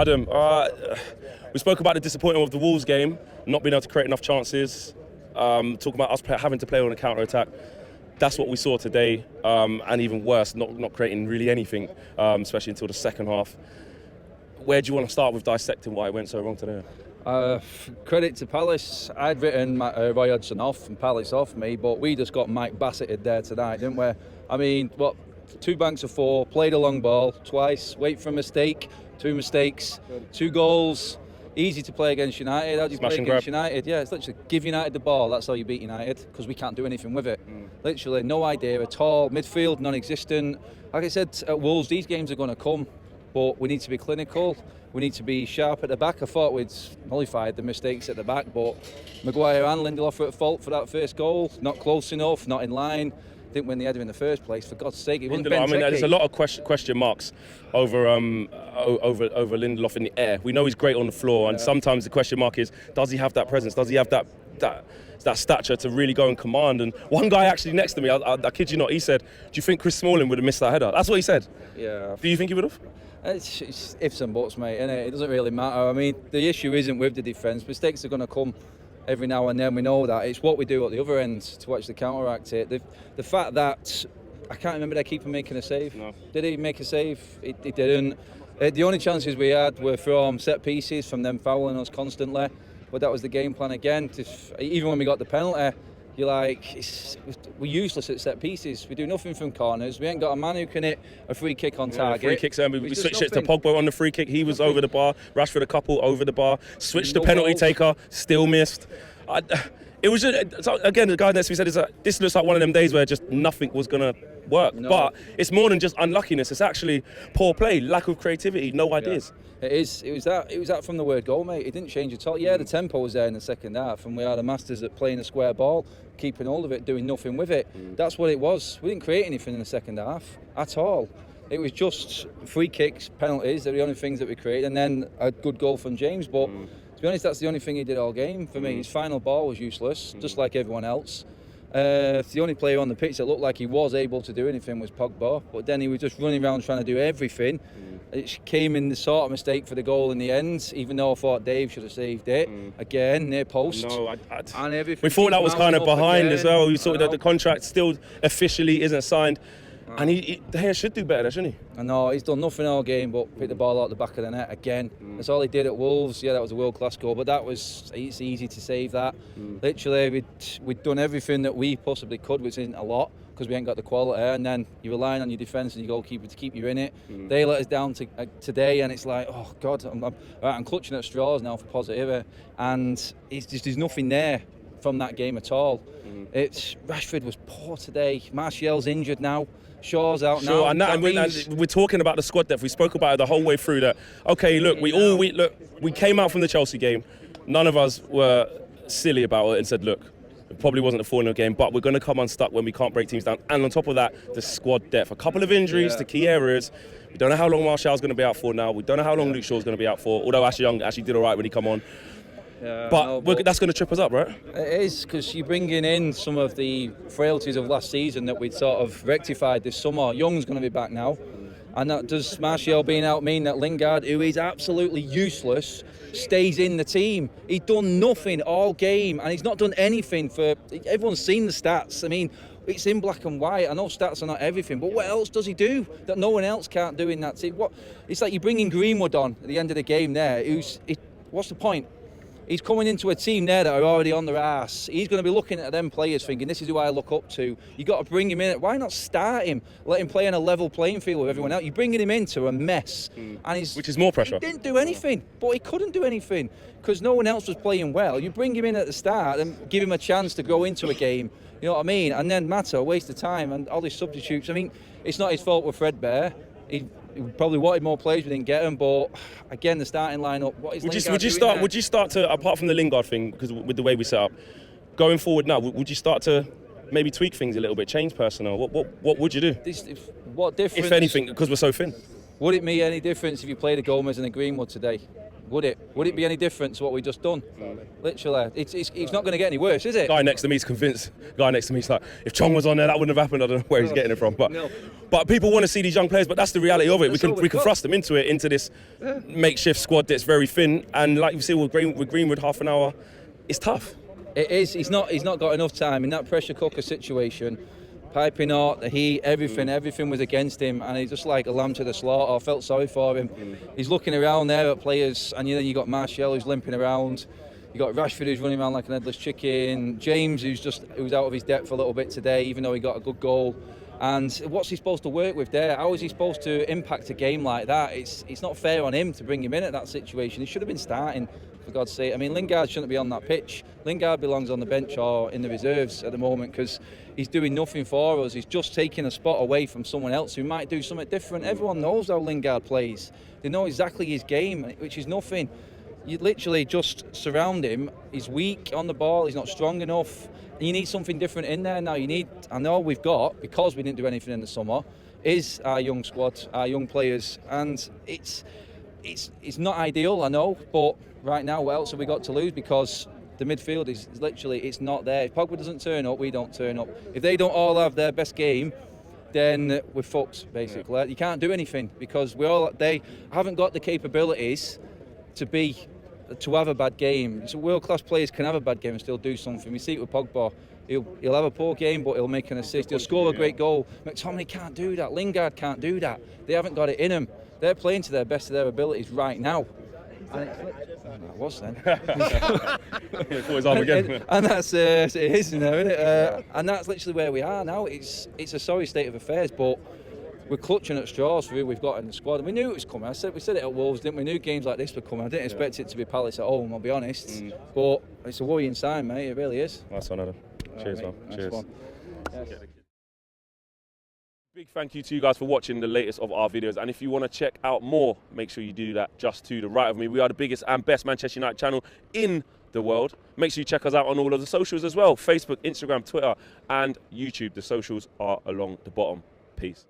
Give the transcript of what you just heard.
Adam, we spoke about the disappointment of the Wolves game, not being able to create enough chances, talking about us having to play on a counter-attack. That's what we saw today, and even worse, not creating really anything, especially until the second half. Where do you want to start with dissecting why it went so wrong today? Credit to Palace. I'd written Roy Hodgson off and Palace off me, but we just got Mike Bassetted there tonight, didn't we? I mean, 2 banks of 4, played a long ball twice, wait for a mistake, 2 mistakes, 2 goals. Easy to play against United. How do you play against United? Yeah, it's literally give United the ball. That's how you beat United, because we can't do anything with it. Literally, no idea at all. Midfield, non-existent. Like I said, at Wolves, these games are going to come, but we need to be clinical. We need to be sharp at the back. I thought we'd nullified the mistakes at the back, but Maguire and Lindelof were at fault for that first goal. Not close enough, not in line. Didn't win the header in the first place. For God's sake, it wasn't Benteke. I mean, there's a lot of question marks over Lindelof in the air. We know he's great on the floor, and sometimes the question mark is, does he have that presence? Does he have that stature to really go and command? And one guy actually next to me, I kid you not, he said, "Do you think Chris Smalling would have missed that header?" That's what he said. Yeah. Do you think he would have? It's ifs and buts, mate, innit? It doesn't really matter. I mean, the issue isn't with the defence. Mistakes are going to come every now and then, we know that. It's what we do at the other end to actually counteract it. The fact that, I can't remember their keeper making a save. No. Did he make a save? He didn't. The only chances we had were from set pieces, from them fouling us constantly. But that was the game plan again. Even when we got the penalty, you're like, we're useless at set pieces. We do nothing from corners. We ain't got a man who can hit a free kick on target. Free kicks, we switched it to Pogba on the free kick. He was over the bar. Rashford a couple over the bar. Switched the penalty taker, still missed. It was just, again, the guy next to me said, this looks like one of them days where just nothing was going to work. No. But it's more than just unluckiness. It's actually poor play, lack of creativity, no ideas. Yeah. It was that from the word goal, mate. It didn't change at all. Yeah, the tempo was there in the second half, and we are the masters at playing a square ball, keeping hold of it, doing nothing with it. That's what it was. We didn't create anything in the second half at all. It was just free kicks, penalties. They're the only things that we created, and then a good goal from James. But to be honest, that's the only thing he did all game for me. His final ball was useless, just like everyone else. The only player on the pitch that looked like he was able to do anything was Pogba, but then he was just running around trying to do everything. It came in the sort of mistake for the goal in the end, even though I thought Dave should have saved it. Again, near post. No, and everything. We thought that was kind of behind as well. We saw that the contract still officially isn't signed. And he should do better, shouldn't he? I know, he's done nothing all game but pick the ball out the back of the net again. That's all he did at Wolves. Yeah, that was a world-class goal, but it's easy to save that. Literally, we'd done everything that we possibly could, which isn't a lot, because we ain't got the quality, and then you're relying on your defence and your goalkeeper to keep you in it. They let us down today, and it's like, oh God, I'm clutching at straws now for positive, and there's nothing there from that game at all. Rashford was poor today. Martial's injured now. Shaw's out now. And we're talking about the squad depth. We spoke about it the whole way through. That okay, look, we came out from the Chelsea game. None of us were silly about it and said, look, it probably wasn't a 4-0 game, but we're going to come unstuck when we can't break teams down. And on top of that, the squad depth. A couple of injuries to key areas. We don't know how long Martial's going to be out for now. We don't know how long Luke Shaw's going to be out for. Although Ashley Young actually did all right when he come on. Yeah, but that's going to trip us up, right? It is, because you're bringing in some of the frailties of last season that we'd sort of rectified this summer. Young's going to be back now. And does Martial being out mean that Lingard, who is absolutely useless, stays in the team? He's done nothing all game, and he's not done anything for... Everyone's seen the stats. I mean, it's in black and white. I know stats are not everything, but what else does he do that no one else can't do in that team? It's like you're bringing Greenwood on at the end of the game there. What's the point? He's coming into a team there that are already on their arse. He's going to be looking at them players thinking, this is who I look up to. You've got to bring him in. Why not start him? Let him play on a level playing field with everyone else. You're bringing him into a mess. Which is more pressure. He didn't do anything, but he couldn't do anything because no one else was playing well. You bring him in at the start and give him a chance to go into a game. You know what I mean? And then Mata, waste of time, and all these substitutes. I mean, it's not his fault we're threadbare. He probably wanted more players, we didn't get them, but again, the starting lineup. Would you start to, apart from the Lingard thing, because with the way we set up, going forward now, would you start to maybe tweak things a little bit, change personnel? What would you do? What difference? If anything, because we're so thin. Would it make any difference if you played a Gomez and a Greenwood today? Would it? Would it be any different to what we just done? Literally, it's not going to get any worse, is it? Guy next to me is convinced. Guy next to me is like, if Chong was on there, that wouldn't have happened. I don't know where he's getting it from, but No. but people want to see these young players. But that's the reality of it. That's all We we've can got. thrust them into this makeshift squad that's very thin. And like you see with Greenwood, half an hour, it's tough. It is. He's not got enough time in that pressure cooker situation. Piping hot, the heat, everything was against him, and he's just like a lamb to the slaughter. I felt sorry for him. He's looking around there at players, and then you got Martial who's limping around. You got Rashford who's running around like an headless chicken. James who's out of his depth a little bit today, even though he got a good goal. And what's he supposed to work with there? How is he supposed to impact a game like that? It's not fair on him to bring him in at that situation. He should have been starting, for God's sake. I mean, Lingard shouldn't be on that pitch. Lingard belongs on the bench or in the reserves at the moment because he's doing nothing for us. He's just taking a spot away from someone else who might do something different. Everyone knows how Lingard plays. They know exactly his game, which is nothing. You literally just surround him. He's weak on the ball. He's not strong enough. You need something different in there now. I know we've got, because we didn't do anything in the summer, is our young squad, our young players, and it's not ideal, I know, but right now, what else have we got to lose? Because the midfield is literally, it's not there. If Pogba doesn't turn up, we don't turn up. If they don't all have their best game, then we're fucked, basically. You can't do anything because they haven't got the capabilities to have a bad game. So world-class players can have a bad game and still do something. We see it with Pogba. He'll have a poor game, but he'll make an assist. He'll score a great goal. McTominay can't do that. Lingard can't do that. They haven't got it in them. They're playing to their best of their abilities right now. And it was then. And that's it is, isn't it? And that's literally where we are now. It's a sorry state of affairs, but we're clutching at straws for who we've got in the squad. And we knew it was coming. We said it at Wolves, didn't we? We knew games like this were coming. I didn't expect it to be Palace at home, I'll be honest. But it's a worrying sign, mate. It really is. Nice one, Adam. Cheers, man. Cheers. Yes. Big thank you to you guys for watching the latest of our videos. And if you want to check out more, make sure you do that just to the right of me. We are the biggest and best Manchester United channel in the world. Make sure you check us out on all of the socials as well. Facebook, Instagram, Twitter, and YouTube. The socials are along the bottom. Peace.